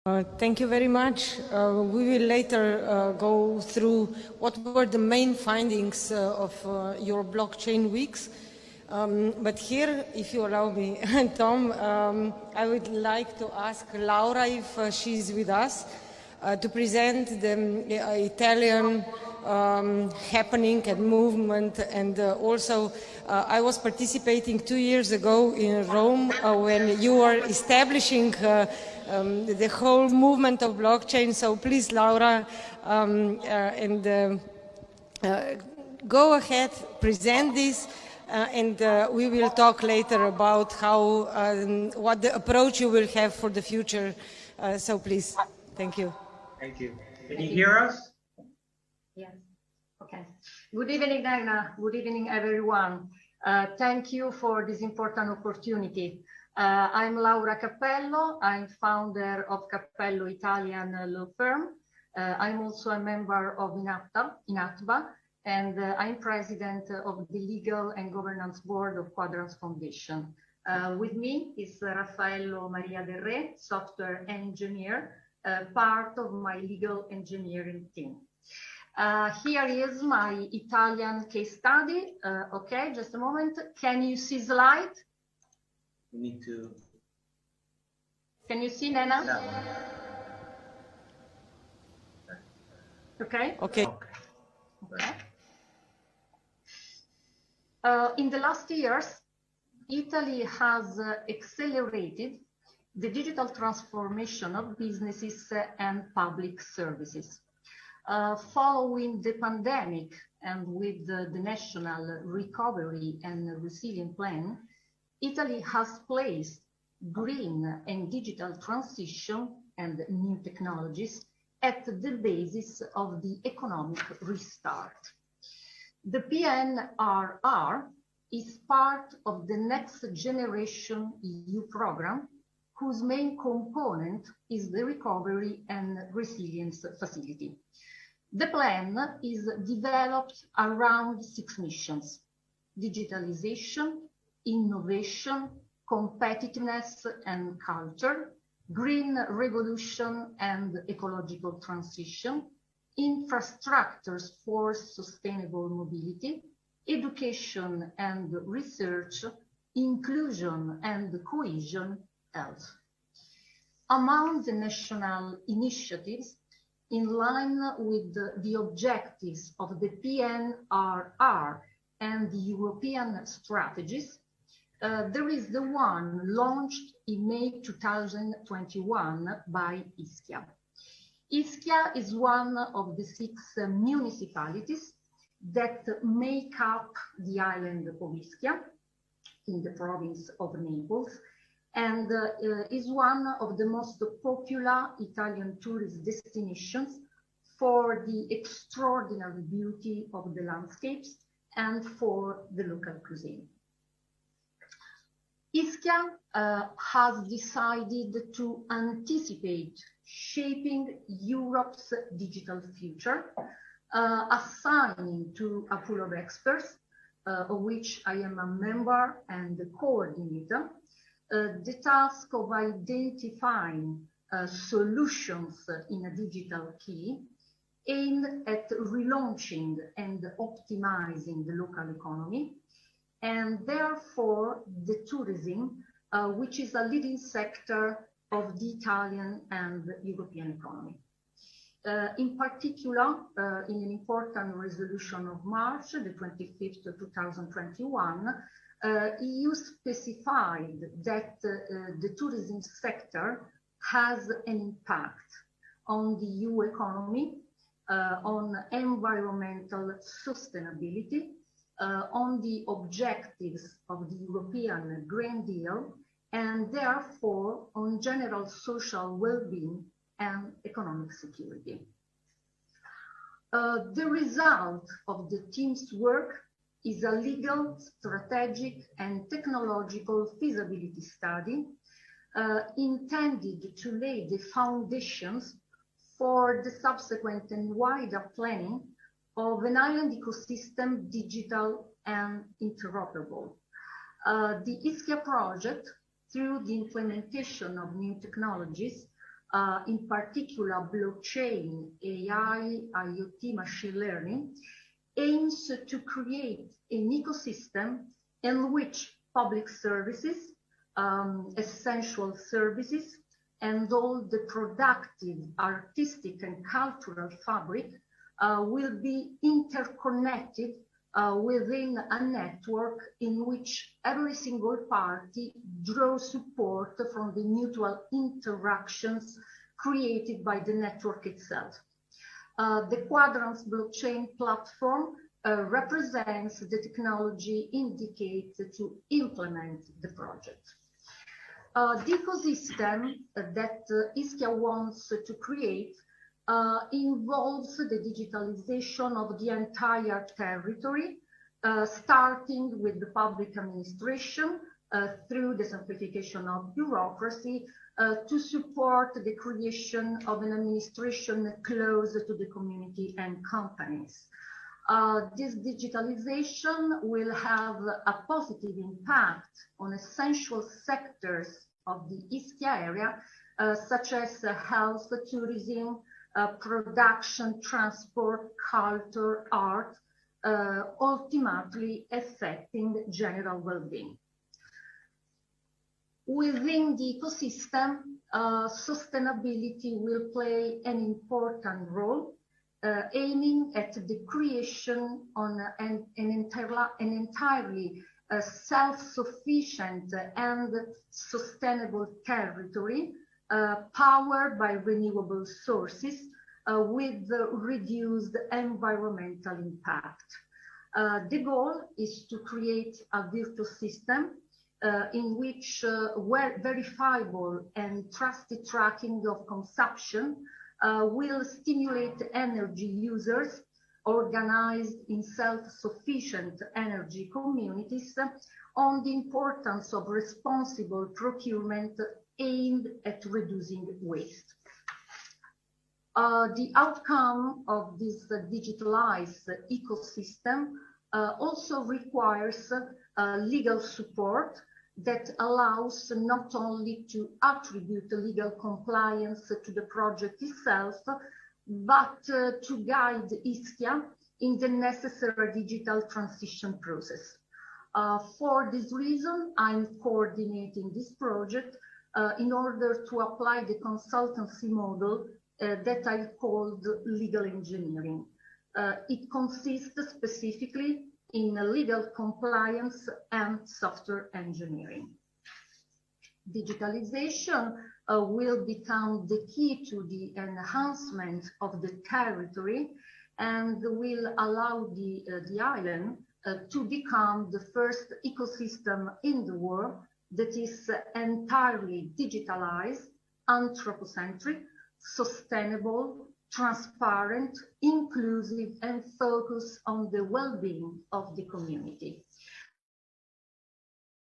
Thank you very much. We will later go through what were the main findings of your blockchain weeks. But here, if you allow me, Tom, I would like to ask Laura if she's with us to present the Italian happening and movement. And also, I was participating 2 years ago in Rome when you were establishing the whole movement of blockchain. So please, Laura, go ahead, present this, and we will talk later about how, what the approach you will have for the future. So please, thank you. Thank you. Can you hear us? Yes. Okay. Good evening, Dana. Good evening, everyone. Thank you for this important opportunity. I'm Laura Cappello. I'm founder of Cappello Italian law firm. I'm also a member of INATBA, and I'm president of the Legal and Governance Board of Quadrants Foundation. With me is Raffaello Maria Del Re, software engineer, part of my legal engineering team. Here is my Italian case study. Okay, just a moment. Can you see slide? We need to. Can you see, Nena? No. Okay. Okay. Okay. In the last years, Italy has accelerated the digital transformation of businesses and public services. Following the pandemic and with the National Recovery and Resilience Plan, Italy has placed green and digital transition and new technologies at the basis of the economic restart. The PNRR is part of the Next Generation EU program, whose main component is the Recovery and Resilience Facility. The plan is developed around 6 missions: digitalization, innovation, competitiveness and culture, green revolution and ecological transition, infrastructures for sustainable mobility, education and research, inclusion and cohesion, health. Among the national initiatives, in line with the objectives of the PNRR and the European strategies, there is the one launched in May 2021 by Ischia. Ischia is one of the 6 municipalities that make up the island of Ischia in the province of Naples, and is one of the most popular Italian tourist destinations for the extraordinary beauty of the landscapes and for the local cuisine. Ischia has decided to anticipate shaping Europe's digital future, assigning to a pool of experts, of which I am a member and the coordinator, the task of identifying solutions in a digital key aimed at relaunching and optimizing the local economy, and therefore the tourism, which is a leading sector of the Italian and European economy. In particular, in an important resolution of March, the 25th of 2021, EU specified that the tourism sector has an impact on the EU economy, on environmental sustainability, on the objectives of the European Green Deal, and therefore on general social well-being and economic security. The result of the team's work is a legal, strategic, and technological feasibility study intended to lay the foundations for the subsequent and wider planning of an island ecosystem, digital and interoperable. The Ischia project, through the implementation of new technologies, in particular blockchain, AI, IoT, machine learning, aims to create an ecosystem in which public services, essential services, and all the productive, artistic, and cultural fabric will be interconnected within a network in which every single party draws support from the mutual interactions created by the network itself. The Quadrants blockchain platform represents the technology indicated to implement the project. The ecosystem that Ischia wants to create involves the digitalization of the entire territory, starting with the public administration through the simplification of bureaucracy to support the creation of an administration close to the community and companies. This digitalization will have a positive impact on essential sectors of the Ischia area, such as health, tourism, production, transport, culture, art, ultimately affecting general well-being. Within the ecosystem, sustainability will play an important role, aiming at the creation on an entirely self-sufficient and sustainable territory powered by renewable sources with reduced environmental impact. The goal is to create a virtuous system in which verifiable and trusted tracking of consumption will stimulate energy users organized in self-sufficient energy communities on the importance of responsible procurement aimed at reducing waste. The outcome of this digitalized ecosystem also requires legal support that allows not only to attribute legal compliance to the project itself, but to guide Ischia in the necessary digital transition process. For this reason, I'm coordinating this project in order to apply the consultancy model that I called legal engineering. It consists specifically in legal compliance and software engineering. Digitalization will become the key to the enhancement of the territory and will allow the island to become the first ecosystem in the world that is entirely digitalized, anthropocentric, sustainable, transparent, inclusive, and focused on the well-being of the community.